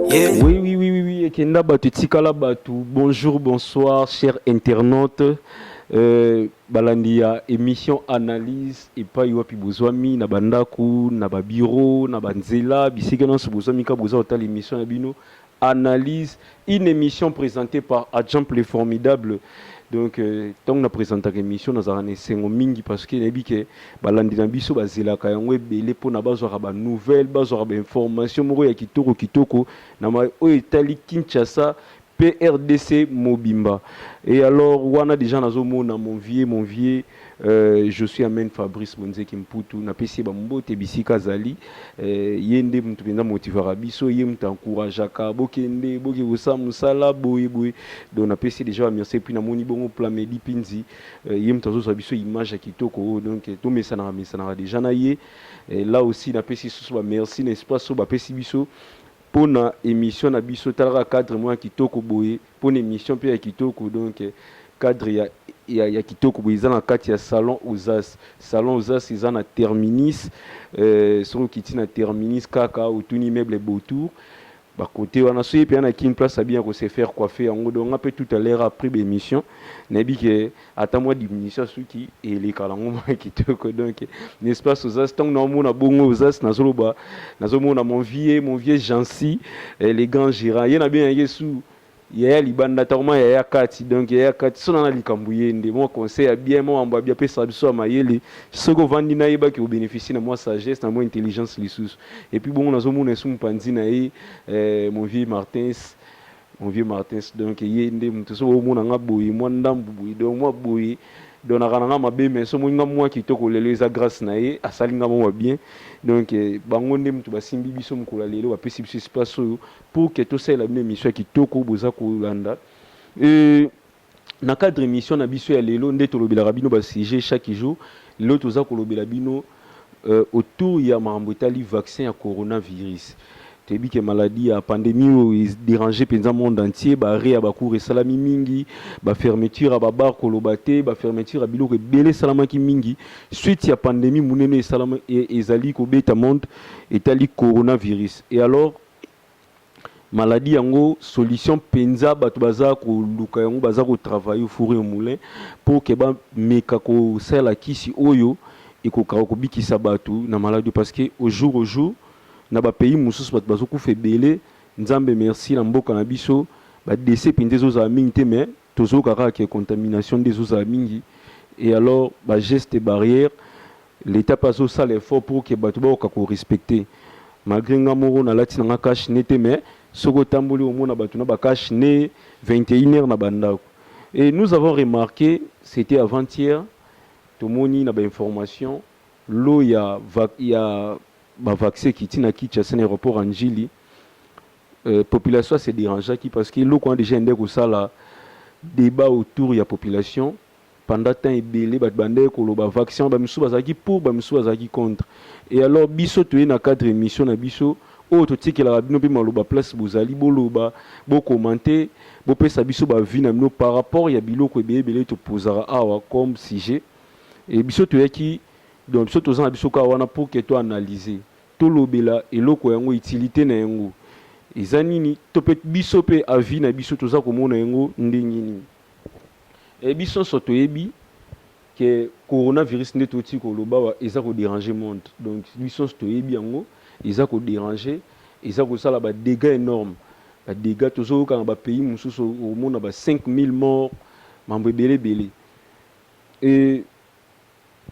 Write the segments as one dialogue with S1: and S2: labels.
S1: Yeah.
S2: Oui, oui, oui, oui, oui. Ekenda batu tikala batu. Bonjour, bonsoir, chers internautes. Balandi ya émission analyse et pas yopi bozwami na bandaku na ba bureau na banzela bisika non se bozwami ka bozwa ta l'émission ya bino analyse, une émission présentée par Adjamp le formidable. Donc tant na présenter l'émission dans un sengo mingi parce que nebi ke balandi na biso bazela ka yango ebele po na bazwa ba nouvelle bazwa ba information moko ya kitoko na ma o etali Kinshasa PRDC Mobimba. Et alors, on a déjà dans mon vieux, je suis Amen Fabrice Bonze Kimputu, na pesi bambo te bisika zali, yende mtupenda motivera biso, yem t'encourageaka, bokende, boke vosa musala, boye. Donc na pesi déjà merci puis na moni bongo plamedi pinzi, yem tazo sa biso image kitoko, donc to mesana déjà na ye, là aussi na pesi so merci n'est-ce pas so ba pesi biso. Pour une émission na biso talaka cadre moi kitoko boye pour une émission puis ya kitoko donc cadre ya kitoko boye za na kati ya salon aux as ils na terminus sur kiti na terminus kaka utuni meuble Beautour bah côté on a soyé puis on a une place à bien qu'on sait faire coiffer en donc on peut tout à l'heure après l'émission nabi que attends moi diminution ce qui et les kalango kitoko donc n'est-ce pas aux as tant non mon bongo aux as na zoloba na zomona mon vieux Jancy les grands Gérard y en a bien yesu ya libanda tellement ya kati donc ya kati sona na likambuye ndé mon conseil bien mon amba bien pesa biso mayele soko vandi na yeba ki bénéficier na moi sagesse na moi intelligence lissus et puis bon nazo mona sum pandi na mon vieux Martins donc yende mtu so mona ngaboyi mo ndambu boyi donc moi boyi donc na kana mabe mais so mo moi kitoko lelo eza grâce na ye asali ngamo bien donc bango nde mtu basimbi biso mukula lelo ba pesi biso espace pour que tout ça la même émission kitoko boza kolanda na cadre émission na biso ya lelo nde tolobela bino ba sujet chaque jour lelo toza kolobela bino autour ya makambo etali vaccin ya coronavirus tebi que maladie ya pandémie déranger penza monde entier ba ria ba cour salami mingi ba fermeture ba bar kolobate ba fermeture a biloko belé salama ki mingi suite ya pandémie munene salama ezali ko beta monde etali coronavirus et alors maladie yango solution penza bato baza ko luka yango baza ko travailler au four et au moulin pour que ba meka ko sala kisi oyo et ko ka ko bikisa bato na maladie parce que au jour na ba pays mususu bato bazoku fe belé nzambe merci na mboka na biso ba décès pinde zo za mingi te mais tozo kaka ke contamination des zo mingi et alors ba geste barrière l'état paso ça l'effort pour que bato ba ko respecter malgré ngamoro na lati na cache nete mais soko tamboli au mona bato na ba cache né 21h na bandako et nous avons remarqué c'était avant-hier tomoni na ba information l'eau ya ba vaccin qui tina Kinshasa na aéroport Anjili population se dérange qui parce que l'eau quand déjà ndeko sala débat autour ya population pendant temps ebele bat bande ko lo ba vaccin ba misu bazaki pour ba misu bazaki contre et alors biso to na cadre émission na biso o to tikela bino pe maloba place bozali boloba bo commenter bo pesa biso ba vie na bino par rapport ya biloko ebele to posera awa comme sujet et biso to yaki donc biso tozana biso ka wana pour que to analyser to lobela eloko yango utilité na yango eza nini to pe biso pe avis na biso toza komona yango ndenge nini et biso so toyebi que coronavirus nde toti ko loba eza ko déranger monde donc biso so toyebi yango eza ko déranger eza ko sala ba dégâts énormes ba dégâts tozo ka ba pays mususu au monde ba 5000 morts mambo belé et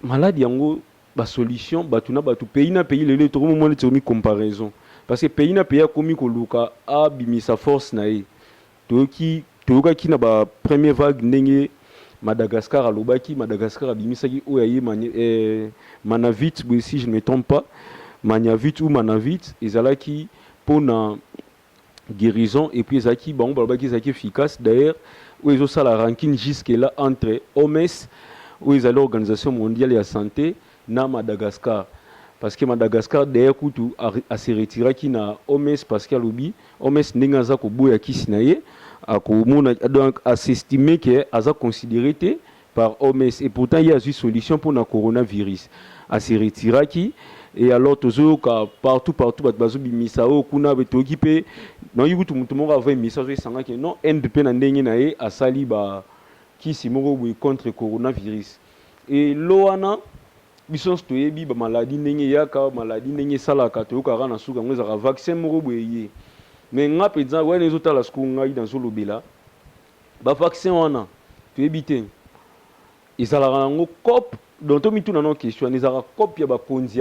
S2: maladie yango ba solution batuna batu pays na pays lelo to mo moni tsomi comparaison parce que pays na pays a komi ko luka a bimisa force na e toka ki na ba première vague ndenge Madagascar alobaki Madagascar abimisa ki oyaye Manavit si je ne me trompe pas Manavit ou Manavit ezalaki pona guérison et puis ezaki bango balobaki ezaki efficace d'ailleurs où ils ont ça la ranking jusque là entre OMS où ils allaient l'Organisation mondiale de la santé na Madagascar parce que Madagascar d'ailleurs kutu a se retiré qui na OMS parce que lobby OMS ndenge za ko boya kisinaye a ko mona donc a s'estimer que a considéré par OMS et pourtant il y a une solution pour le coronavirus a se retiré qui et alors toujours partout bato bazobimisa oyo kuna betoki mpe nayoki kutu motu moko ava emisa so esangaki non inde mpe na ndenge na ye asali bakisi moko boye contre coronavirus e lo wana biso nyonso toyebi bamaladi ndenge eyaka maladi ndenge esalaka toyokaka na suka yango ezalaka vaccin moko boye ye mais nga mpenza wana ezotala sikoyo ngai nazolobela bavaccin wana toyebi te ezalaka nango cope donc tomituna no question ezalaka cope ya bakonzi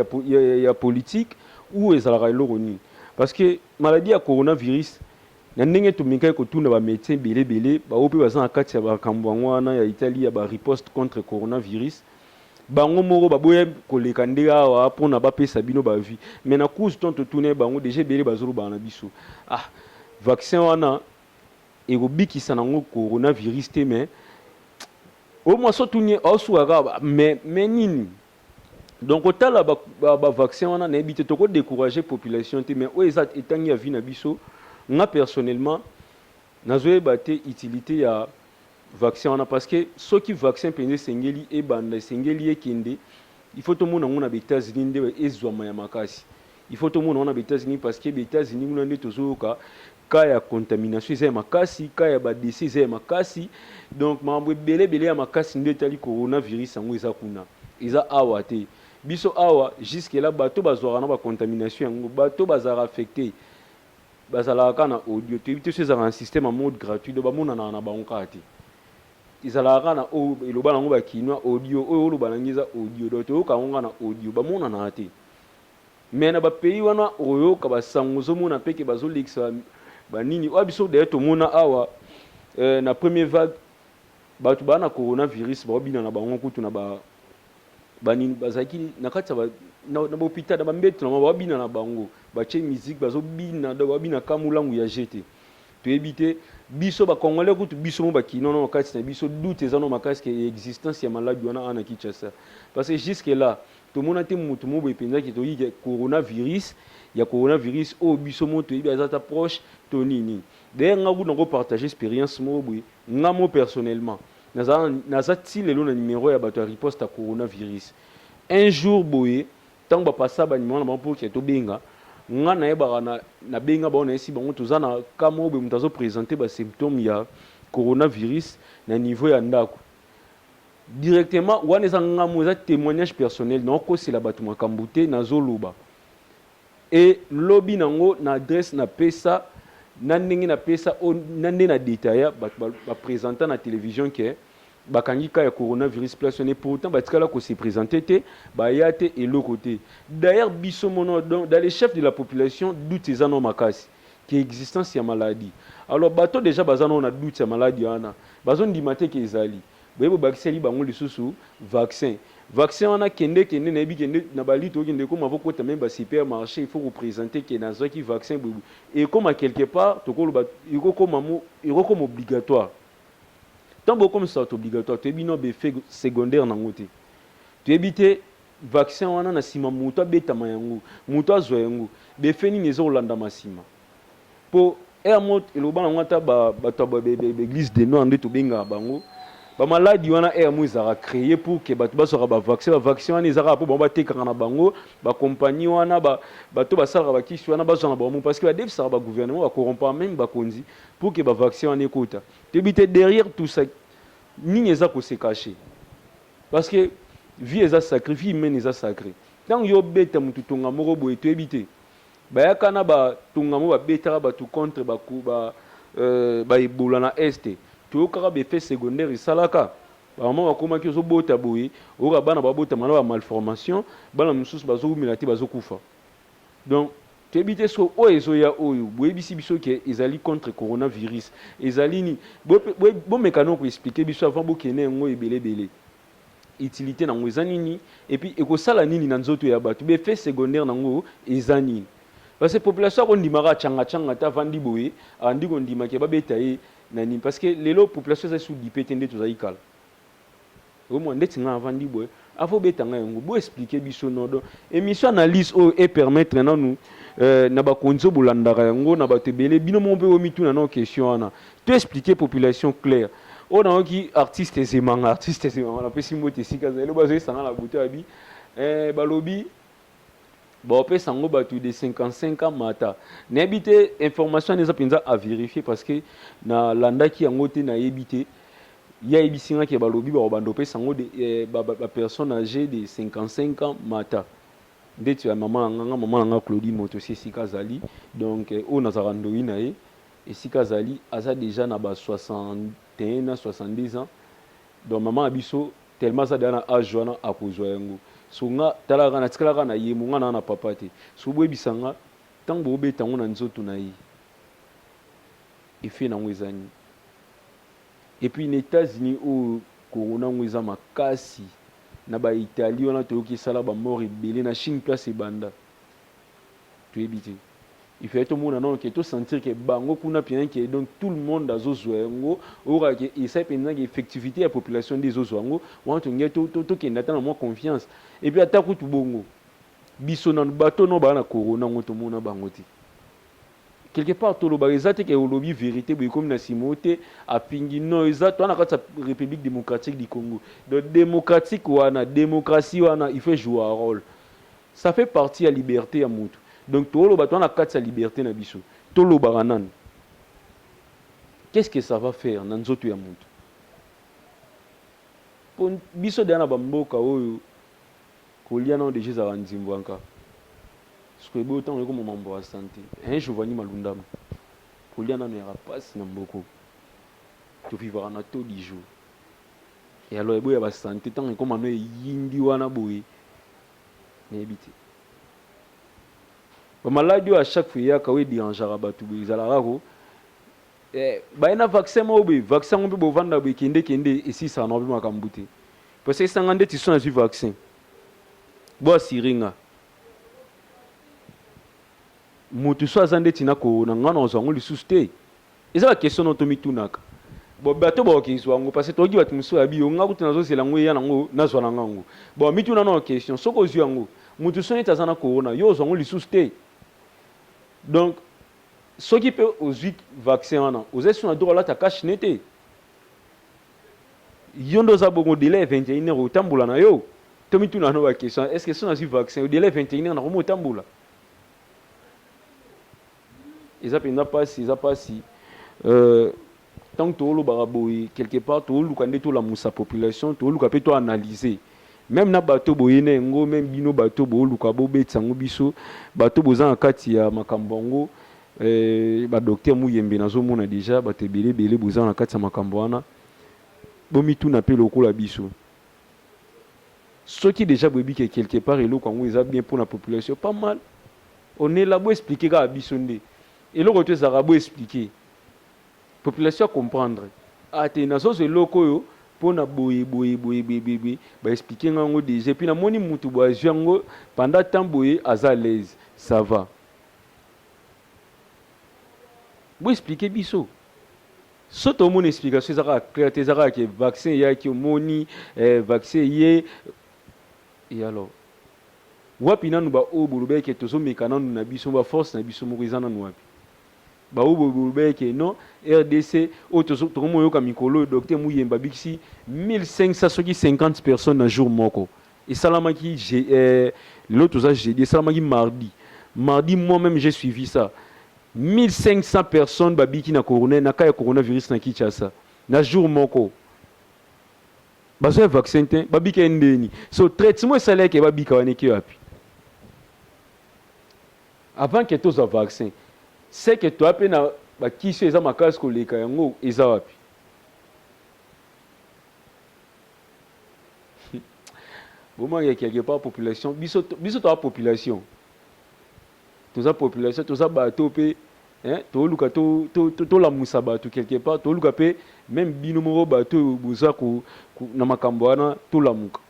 S2: ya politique ou ezalaka eloko nini parce que maladie ya coronavirus na ndenge tomekaki kotuna bamédecin belebele bao mpe baza na kati ya bakambo yango wana ya italie ya bariposte contre coronavirus bango moko baboya koleka nde awa mpona bapesa bino bavie mais na cause ton totuna bango déjà ebele bazolobaka na biso vaccin wana ekobikisa nango coronavirus te mais au moins so tuni osukaka mais nini donc otala bavaccin wana nayebi te tokodécourager population te mais oyo eza etangi ya vie na biso nga personnellement nazoyeba te utilité ya vaccin wana parce que soki vaccin mpenza esengeli ebanda esengeli ekende il faut tomona yango na baétats-unis nde ezwama ya makasi il faut tomona yango na baétats-unis parce que baétats-unis kuna nde tozoyoka cas ya contamination eza ya makasi cas ya badese eza ya makasi donc makambo ebelebele ya makasi nde etali coronavirus yango eza kuna eza awa te biso awa jusque là bato bazwaka na bacontamination yango bato bazalaka affecté bazalaka kaka na audio toyebi te so ezalaka na système ya mode gratuit do bamonanaka na bango kaka te ezalaka kaka na oyo eloba nango bakinois audio oyo oloba nango eza audio do toyoka yango kaka na audio bamonanaka te mais na bapays wana oyoka basango ozomona mpeke bazolekisa banini oyo biso d'ailleurs tomona awa na premier vague bato baa na coronavirus baobina na bango kutu na banini bazalaki na kati ya na bahôpital na bambeto na baobina na bango batie musique bazobina baobina ka mulangu ya jete toyebi te biso bakongolais kutu biso mo bakino na makasi na biso doute eza no makasi ke existence ya maladi wana ana Kinshasa parce que jusque là tomona te motu mo boye mpenzaki toyiki coronavirus ya coronavirus oyo biso mo toyebi aza ta proche to nini d'ailleurs nga kutu nakopartage expérience mo boye nga mo personnellement naza ti lelo na numéro ya bato ya riposte ya coronavirus un jour boye ntango bapasa banimero na bango mpo ke tobenga nga nayebaka nabenga bango nayesi bango toza na ka moko boye moto azoprésente basymptôme ya coronavirus na niveau ya ndako directement wana eza nga mo eza témoignage personnel naokosela bato makambo te nazoloba e lobi nango na adresse napesa na ndenge napesa na nde na détailla bato baprésenta na télévision ke bakangi ka ya coronavirus place et pourtant batikala ko se présenter te baya te eloko te d'ailleurs biso mono dans les chefs de la population doute ezano makasi qui existence ya maladie alors bato déjà bazano na doute ya maladie wana bazo ndima te ke ezali boyebo bakiseli bango lisusu vaccin wana kende na yebi kende na bali to kende ko mavo kota même ba supermarché il faut représenter que na zaki vaccin et comme à quelque part to ko ba iko comme obligatoire tant comme ça obligatoire tu bino be fait secondaire na ngote tu ebité vaccin wana na sima muto abeta mayango muto azwa yango be fait ni nezo landa masima po mot eloba na ngata ba église de no ande to benga bango ba maladie wana mo ezara créé pour que bato basora ba vaccin wana ezara po ba tekaka na bango ba compagnie wana bato basala ba kisi wana bazwa na bango parce que ba devisa ba gouvernement ba corrompre même ba konzi pour que ba vaccin wana ekota tebité derrière tout ça nini eza ko se cacher parce que vie eza sacrifice humaine eza sacré tant yo beta mutu tonga moko boye to ebité bayaka na ba tonga mo ba beta ba tout contre ba ebola na este toyokaka befe secondaire esalaka bamama bakomaki ozobota boye oyoka bana babota mana ba malformation bana mosusu bazowumela te bazokufa donc toyebi te so oyo ezoya oyo boyebisi biso ke ezali contre coronavirus ezali nini bomeka no koexplike biso avant bokende yango ebelebele utilité nango eza nini epuis ekosala nini na nzoto ya bato befe secondaire nango eza nini parce que population akondimaka acanga ta avandi boye andi kondimaki babeta ye nani parce que lelo population eza sous dipete nde tozali kala omo ndeti nga avandi boye afo betanga yango bo expliquer biso nodo émission analyse o et permettre na nous na ba konzo bolandaka yango na bato ebele bino mo mpe omituna na question wana to expliquer population claire ona oki artiste ezemanga na pesi mbote sika zelo bazo esanga na buto abi balobi Bon, après, ça de 55 ans, mata. N'habite information n'est pas à vérifier parce que na landa qui a ngoté na habité, il y a ibisinga qui est balobi, bandopé sango de personne âgée de 55 ans, mata. Dès que maman Claudie Moto, c'est Sikazali. Donc, on a zarandoi nae. Et Sikazali, asa déjà na 61 ans, 70 ans. Donc, maman Abisso, tellement ça dans âge à Kozoyango. Songa talaka na tikalaka na ye munga na papa te so boye bisanga tango obeta ngo na nzoto na ye effet na ngwezani et puis les États-Unis au corona ngweza makasi na ba Italie on a to ki sala ba mort ebele na Chine place banda to ebité il fait tout le monde non que tout sentir que bango kuna bien que donc tout le monde a zozoengo aura que et ça pendant effectivité la population des zozoengo on to ngeto to que n'attend moins confiance et puis attaque tout bongo biso na bateau no ba na corona ngoto mona bangoti quelque part to lo ba ezate que lobby vérité boy comme na simote a pingi no ezate on a ka République démocratique du Congo de démocratique wana démocratie wana il faut jouer un rôle ça fait partie à liberté à mutu. Donc, tout le monde a sa liberté na biso. Tout le monde. Qu'est-ce que ça va faire dans notre monde? Pour biso de na bamboka oyo kolia na déjà za nzimwanka. Ce que beau temps comme membre de santé. Un jour vani malundam. Kolia na n'ira pas na mboko. Tu vivras na tout 10 jours. Et alors ebo ya ba santé tant comme no yindi wana boye. N'habite. La maladie à chaque fois, il y a des dérangeurs à battre. Ils ont un vaccin, vaccin, on peut vendre des kende et si ça n'a pas de parce que ça a des tissus dans vaccin. Bon, siringa. Mutu soit zande tina ko na ngana ozango li susté. Eza la question no tomi tunaka. Bon bato ba ki zo ngo parce que togi batu muso abi yo ngaku tuna zo sela ngo ya ngo na zo na ngo. Bon mitu na no question soko zo ngo. Mutu so ni tazana corona yo ozango li susté. Donc, ceux qui peuvent aux 8 vaccins, aux essais de droit là, ta cache n'était. Yondo za bongo délai 21 heures au tamboula na yo. Tomi tu na no question. Est-ce que ce sont 8 vaccins au délai 21 heures na au tamboula? Ils appellent pas si, ils appellent si. Tant que tu baraboui quelque part, tu as tout la moussa population, tu as analyser. Même na bateau boyene ngo même bino bateau bo lukabo betsango biso bateau bozan kati ya makambongo ba docteur Muyembe nazo mona déjà bateau belé bozan kati ya makambo wana bomi tout na pe lokola biso ce qui déjà bobi que quelque part et loko ngo eza bien pour la population pas mal on est là pour expliquer ka biso ndé et loko to za rabo expliquer population comprendre ate nazo ze loko yo pona boye ba expliquer ngango déjà puis na moni mutu bo azango pendant temps boye aza à l'aise ça va bo expliquer biso soto mon explication ça clair tezara que vaccin ya ki moni vaccin yé et alors wapi nanu ba obulube ke tozo mekana na biso ba force na biso morizana no wapi ba obulube ke non RDC autour de Mikolo, docteur Muyemba Bixi, 1550 personnes un jour moko. Et Salamaki, l'autre j'ai dit Salamaki mardi. Mardi, moi-même j'ai suivi ça. 1500 personnes babiki na corona, na kaya coronavirus na Kinshasa. Na jour moko. Bazo vaccin te, babiki ndeni. So traitement salaire ke babika waneki wapi. Avant que tous un vaccin, c'est que tu as peine ba kiso eza makasi koleka yango eza wapi bon il y a quelque part population biso to population toza population toza bato pe to luka to la musa bato quelque part to luka pe même bino moko bato boza ko na makambo wana to la muka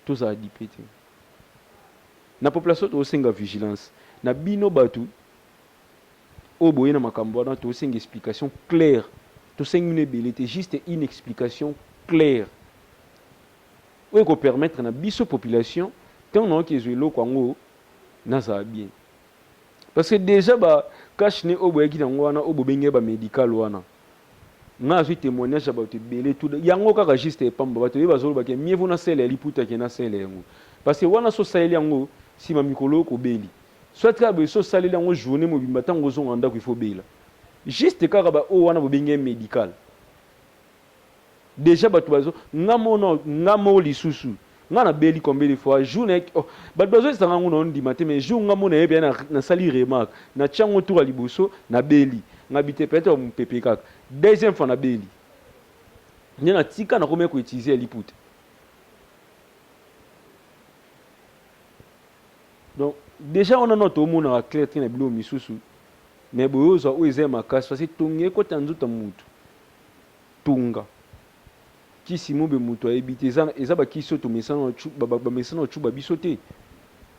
S2: to za dipete na population to senga vigilance na bino bato au boye na makambo na to une explication claire to une belité juste une explication claire oui ko permettre na biso population tant non que zelo kwango na za bien parce que déjà ba cache ne au boye ki nango wana au bobenge ba médical wana nga zo témoignage ba to belé tout yango kaka juste pamba ba to ba zo ba ke mieux vous na sele liputa ke na sele yango parce que wana so saleli yango si ma mikolo ko beli soit ka be so saleli yango journée mobimba tango zo nganda ko il faut bela juste kaka ba o wana bobenge médical déjà bato bazo ngamo lisusu ngana beli combien de fois journée bato bazo sanga ngono ndima te mais jour ngamo na yebe na sali remarque na chango tour à liboso na beli ngabite peut-être mpepe kaka deuxième fois na beli na tika na komeka ko utiliser lipute. Donc déjà on a notre monde à clair na bilo misusu mais bozo o ezema kasi parce que tonge ko tanzuta mutu tunga kisi mobe mutu ayebite eza ba kisi to mesana ba mesana chuba bisote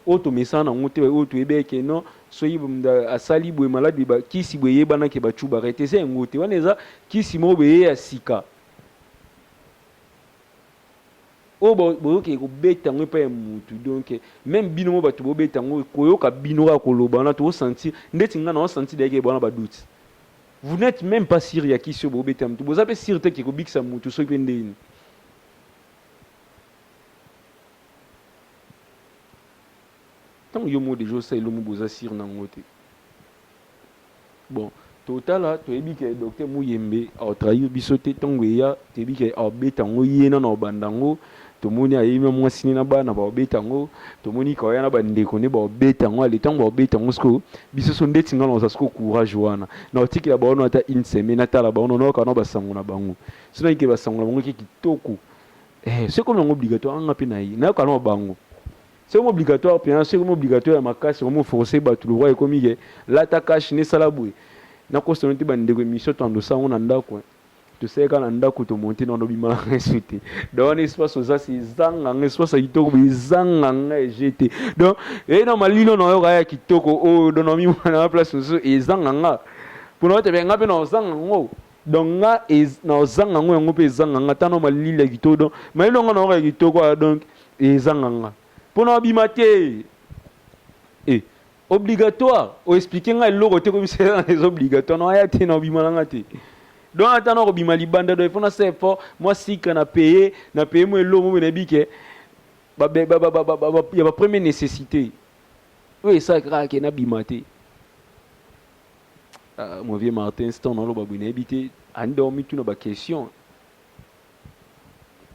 S2: o to mesana ngote o to ebeke non so yibunda asali bwe malade ba kisi bwe yebana ke ba chuba rete se ngote wana eza kisi mobe ya sika o bo ke ko beta ngo pa mutu donc même bino mo batu bo beta ngo koyoka bino ka koloba na to sentir ndeti ngana o sentir de ke bona ba doute. Vous n'êtes même pas sûr ya kisi bo beta mutu bo zape sûr te ke ko biksa mutu so pende ni. Tant yo mo de jo sa ilo mo boza sûr na ngote. Bon, total to ebi ke docteur Muyembe a trahir bisote tango ya te bi ke a beta ngo yena na bandango tomoni ayima mwasini na bana ba beta ngo tomoni ka yana ba ndeko ne ba beta ngo ale tango ba beta ngo sko biso so ndeti ngalo za sko courage wana na otiki la ba ono ata une semaine ata la ba ono no ka no ba sango na bango sino ke ba sango na bango ki kitoko c'est comme un obligatoire nga pe na yi na ka no bango c'est comme obligatoire puis c'est comme obligatoire ma casse comme forcer ba tout le roi comme il là ta cache ne salaboué na ko so nti ba ndeko mission tando sa on anda ko tu sais quand on a couteau monté dans l'obima insulté dans l'espace aux assis zanga l'espace kitoko bizanga jeté donc et non malino no yoga kitoko o dans mi na place et zanga pour nous te benga pe no zanga ngo donc nga is no zanga ngo ngo pe zanga tano malila kitoko donc malino ngo no kitoko donc et zanga pour nous bimaté et obligatoire o expliquer nga le côté comme c'est les obligatoire non ya te no bimalanga te. Donc attends bima libanda do ifona c'est fort moi si que na payer moi l'eau na bike ba il y a première nécessité oui ça craque na bimate mon vieux Martin Stone on ba bina habité en dormi tout na ba question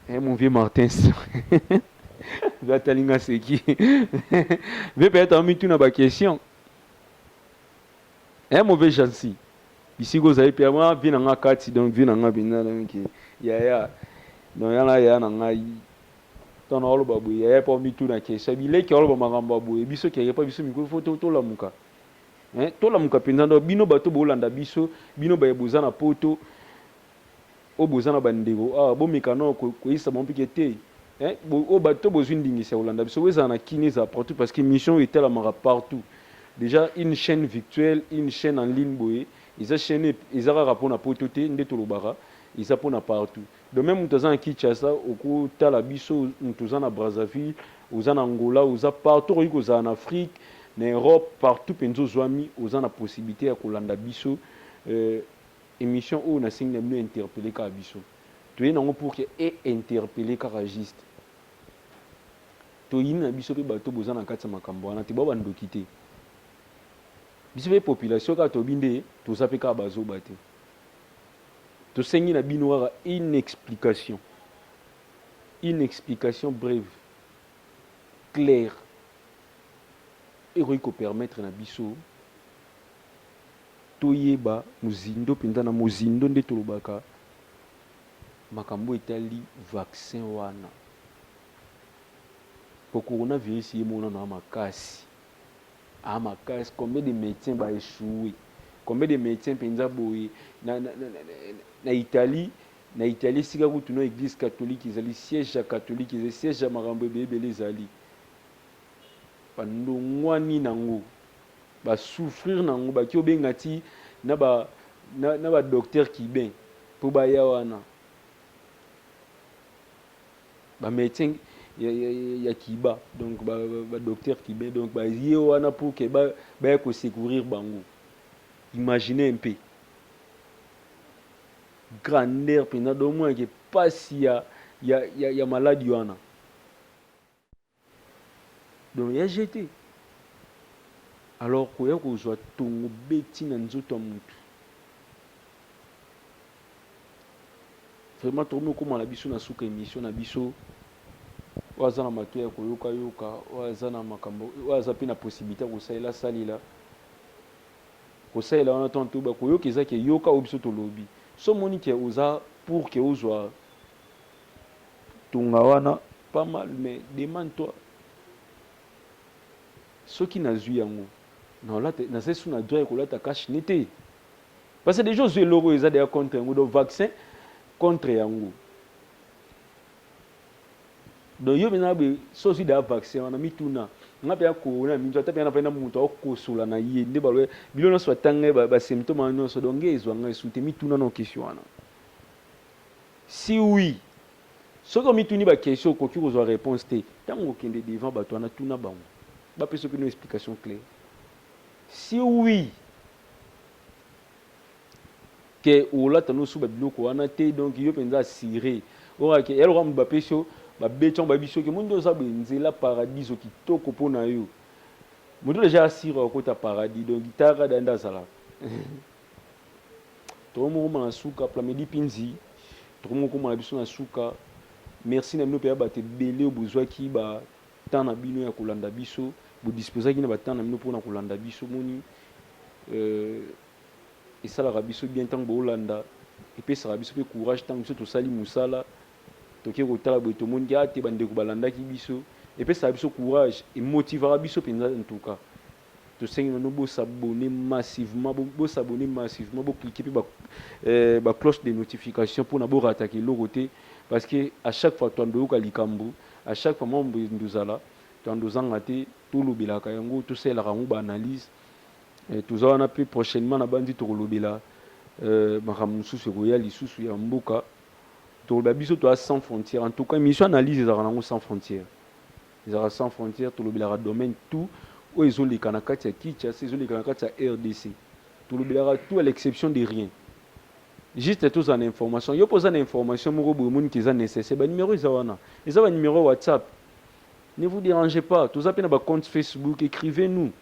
S2: mon vieux Martin va talinga c'est qui veut peut-être dormi tout na ba question mauvais gentil ici go zai pia moi vina nga kati donc vina nga bina donc ya donc ya na nga ton olo babu ya pa mi tu na ke sabile ke olo magamba babu biso ke pa biso mi ko foto to la muka to la muka pendant bino bato bolanda biso bino ba boza na poto o boza na bandego bo mikano ko isa mon pikete o bato bozindingi se olanda biso weza na kineza partout parce que mission était la mara partout déjà une chaîne virtuelle une chaîne en ligne boye ils ont chaîné ils ont rapport na pototé ndeto lobara ils ont na partout de même mutazana Kinshasa oko tala biso mutazana Brazzaville aux en Angola aux partout aux en Afrique en Europe partout penzo zwami aux en la possibilité ya kolanda biso émission où na signe mieux interpeller ka biso to yena ngo pour que et interpeller ka juste to yina biso pe bato bozana katsa makambo na te ba bandokité biso pe population ka to binde to sape ka bazo bate to sengi na bino une explication brève claire et ko permettre na biso to yeba muzindo pinda na muzindo nde to lobaka makambo etali vaccin wana pour coronavirus yemona na makasi combien de médecins va échouer combien de médecins penza boye na Italie sika kutu no église catholique izali siège catholique izali siège makambo ebele ezali bandongwani nango ba souffrir nango ba ki obengati na ba docteur Kibin po ba ya wana ba médecin ya Kiba donc ba docteur Kibin donc ba yé wana pour que ba ko secourir bango. Imaginez un peu grandeur pendant au moins que pas si ya maladie wana donc ya jeté alors koya kozwa tongo beti na nzoto ya mutu vraiment tokomi okóma na biso na suka émission na biso oyo aza na mato ya koyoka oyo aza na makambo oyo aza mpe na possibilité ya kosalela salila kosalela wana ntanto bakoyoka eza ke yoka oyo biso tolobi so moni ke oza pour ke ozwa tonga wana pas mal mais demande toi soki nazwi yango naza su na droit ya kolata cash ne te parce que déjà ozwi eloko eza deya contre yango donc vaccin contre yango donc yo mena be so ozwi deya vaccin wana mituna nga mpe ya corona minzo ata mpe na mpena moto akokosola na ye nde baloye bilo nyonso atanga basymptôme wana nyonso donc nge ezwanga esu te mituna na question wana si oui soki omituni baquestion okoki kozwa réponse te ntango okende devant bato wana tuna bango bapesa mpe no explication claire si oui ke olata nosu babiloko wana te donc yo mpenza assuré orake eloko moto bapesi yo babeti yango bayebi soki mondo oza benzela paradis okitoko mpo na yo moto deja asire akota paradis donc itaka danda azala tokomokoma na suka plamedi mpinzi tokomokoma na biso na suka merci na bino mpe ya bato ebele oyo bozwaki batemps na bino ya kolanda biso bodisposaki na batemps na bino mpona kolanda biso moni esalaka biso bien ntango boolanda epesaka biso mpe courage ntango biso tosali mosala toke kotala boye tomoniki ate bandeko balandaki biso epesaka biso courage emotivaka biso mpenza en tout cas tosengi nano bosabone massivement boclike mpe bacloche de notification mpona borataka eloko te parce que à chaque fois toandoyoka likambo à chaque fois mambo ndozala toandozanga te tolobelaka yango tosalelaka yango baanalyse toza wana mpe prochainement na bandi tokolobela makambo mosusu ekoya lisusu ya mboka toloba biso toa sans frontière en tout cas émission analyse ezalaka nango sans frontière ezalaka sans frontière tolobelaka domaine tout oyo ezoleka na kati ya Kinshasa ezoleka na kati ya RDC tolobelaka tout à l'exception de rien juste toza na information yo poza na information moko boye moni ke eza nécessaire banimero eza wana eza banimero WhatsApp ne vous dérangez pas toza mpe na bacompte Facebook écrivez-nous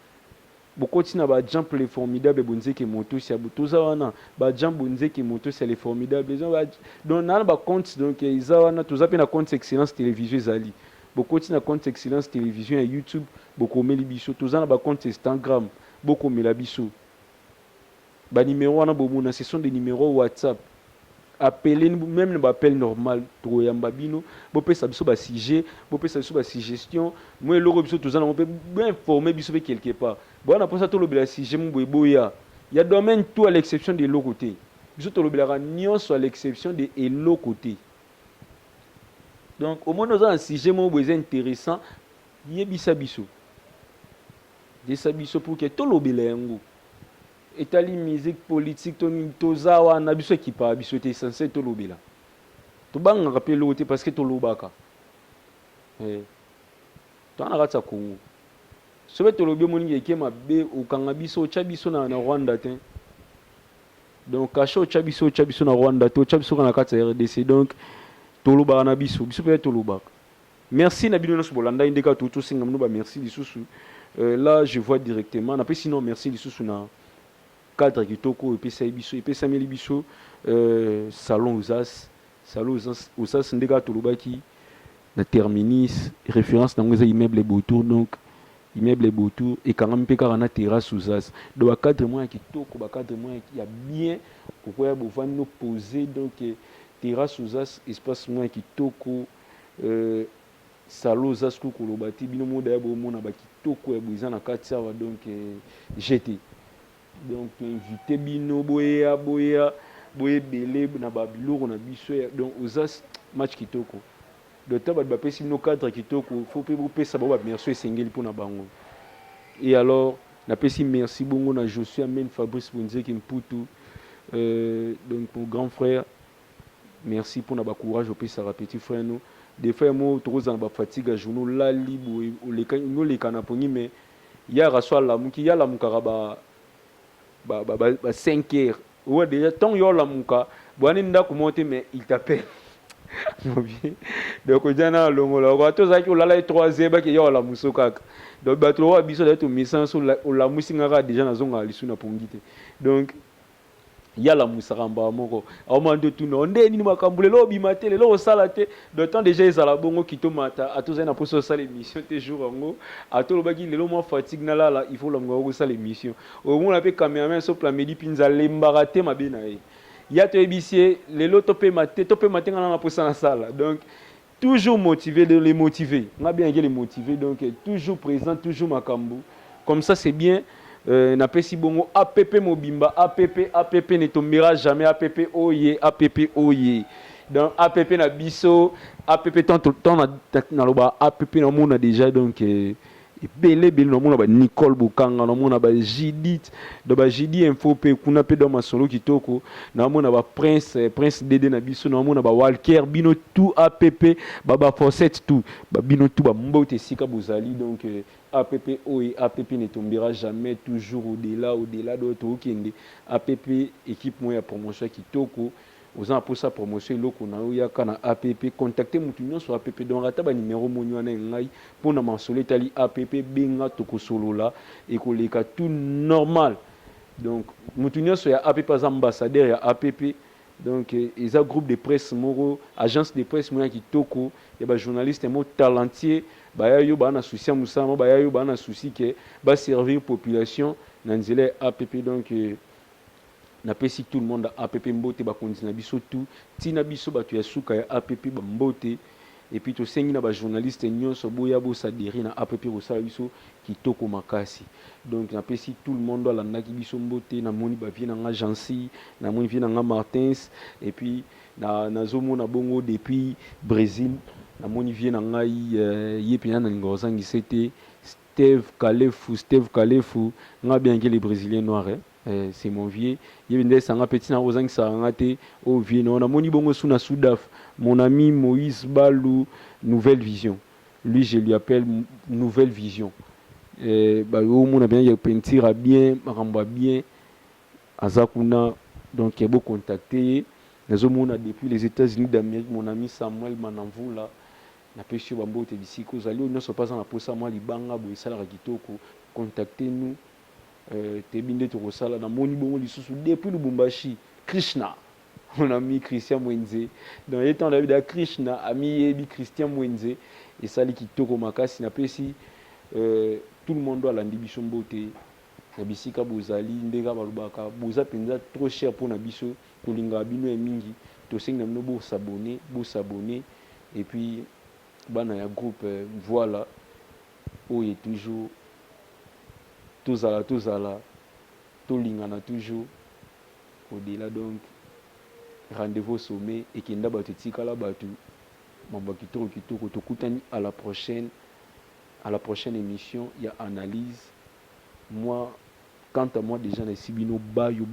S2: bokoti na bajample les formidables bonzeke moto sia toza wana bajample bonzeke moto sia les formidables donc na bacompte donc eza wana toza mpe na compte excellence télévision ezali bokoti na compte excellence télévision ya YouTube bokomeli biso toza na bacompte Instagram bokomela biso banimero wana bomona ce sont des numéros WhatsApp appelez même le appel normal toyamba bino bopesa biso ba sujet bopesa biso ba suggestion moi eloko biso tozana mpe bien informer biso pe quelque part bona pour ça to lobela sujet mo boya il y a domaine tout à l'exception de l'autre côté biso to lobela nyonso à l'exception de l'autre côté donc au moins nous avons un sujet mo boya intéressant yebisa biso desa biso pour que to lobela yango etali musique politique toza wana biso ekipa biso te censé tolobela tobangaka mpe eloko te parce que tolobaka toza na kati ya Congo soki tolobi omoningi eke mabe okanga biso otya biso na Rwanda te donc kashe otya biso na Rwanda te otya biso na kati ya RDC donc tolobaka na biso mpe tolobaka merci na bino nyonso bolanda ndeka tosenga mino bamerci lisusu là je vois directement napesi sinon merci lisusu na cadre kitoko epesameli biso salon Osas ndeka tolobaki na terminus référence nango eza immeuble Beautour donc immeuble Beautour ekangami mpe kaka na terrasse Osas donc bacadre moya ya kitoko bacadre moya ya bien okoya bovandi no posé donc terrasse Osas espace moya ya kitoko salon Osas kokoloba te bino moda ya bomona bakitoko ya boeza na kati awa donc jeté donc invité bino boya belé na babiloko na biso donc Osas match kitoko donc ta bato bapesi bino cadre kitoko faut mpe bopesa bao bamerci esengeli mpona bango et alors napesi merci bongo na Josué Amen Fabrice Bonzeki Mputu donc mon grand frère merci mpona bacourage opesaka petit frère no des fois mo tokozala bafatigue ya journaux lali boye oleka na pongi mais yaka so alamuki yalamukaka ba 5 heures ouais déjà tant yo lamuka boani ndako monte mais il t'appelle donc ojana longola ko to zaki olala 3e ba ke ya la musokaka donc bato wa biso da to message la musinga déjà na zonga lisu na pongite donc ya la musaramba moko amando tuna onde nini makambule lo bimate le lo sala te de temps déjà ezala bongo kitomata atoza na poso sala émission te jour ngo atolo baki lelo mo fatigue na la il faut la ngo sala émission au moins la pe cameraman so plan medi pinza lembara te mabe na ye ya to ebisie lelo to pe mate ngana na posa na sala donc toujours motivé de les motiver on a bien les motiver donc toujours présent toujours makambu comme ça c'est bien. Na pesi bongo APP mobimba APP ne tombera jamais APP oye APP oye donc APP na biso APP tant na loba APP na mona déjà donc belé na mona ba Nicole Bukanga na mona ba Judith do ba Jidi info pe kuna pe do masolo kitoko na mona ba Prince Dede na biso na mona ba Walker bino tout APP ba Fawcett tout ba bino tout ba mbote sika bozali donc APP OE APP ne tombera jamais toujours au-delà d'autres okende APP équipe moya promotion kitoko oza pour sa promotion loko na ya kana APP contacter mutu nyonso APP donc ata ba numéro monyo na ngai pona masolo tali APP benga tokosolola et koleka tout normal donc mutu nyonso ya APP as ambassadeur ya APP donc ils a groupe de presse moro agence de presse moya kitoko ya ba journaliste mo talentueux baya yo bana souci musama baya yo bana souci que ba servir population na nzela APP donc na pesi tout le monde APP mbote ba kontina biso tout tina biso batu ya suka ya APP ba mbote et puis to sengi na ba journaliste nyonso boya bo sadiri na APP ko sala biso kitoko makasi donc na pesi tout le monde ala ndaki biso mbote na moni ba vie na nga Jancy na moni vie na nga Martins et puis na zomo na bongo depuis Brésil na moni vie na ngai yepina na ngozangi c'était Steve Kalefu nga bien que les Brésiliens noirs c'est mon vieux yebinde sanga petit na ozangi sanga te au vieux non na moni bongo suna Soudaf mon ami Moïse Balou Nouvelle Vision lui je lui appelle Nouvelle Vision bah au mon a bien il peinture bien ramba bien azakuna donc il beau contacter les hommes depuis les États-Unis d'Amérique mon ami Samuel Manamvula na pesi bambo te bisiko zali on ne se passe na posa moi libanga bo isala kitoko contactez-nous tebinde tokosala na moni bongo lisusu depuis Lubumbashi Krishna mon ami Christian Mwenze dans les temps David Krishna ami yebi Christian Mwenze et sali kitoko makasi na pesi tout le monde doit landi biso mbote na bisika bozali ndeka balobaka boza penza trop cher pour na biso tolinga bino e mingi to sengi na mno s'abonner et puis bana ya groupe voilà où est toujours tozala tolingana toujours au-delà donc rendez-vous au sommet et kenda batu tikala batu mamba kitoko tokutani à la prochaine émission il y a analyse moi quant à moi déjà na sibino bayo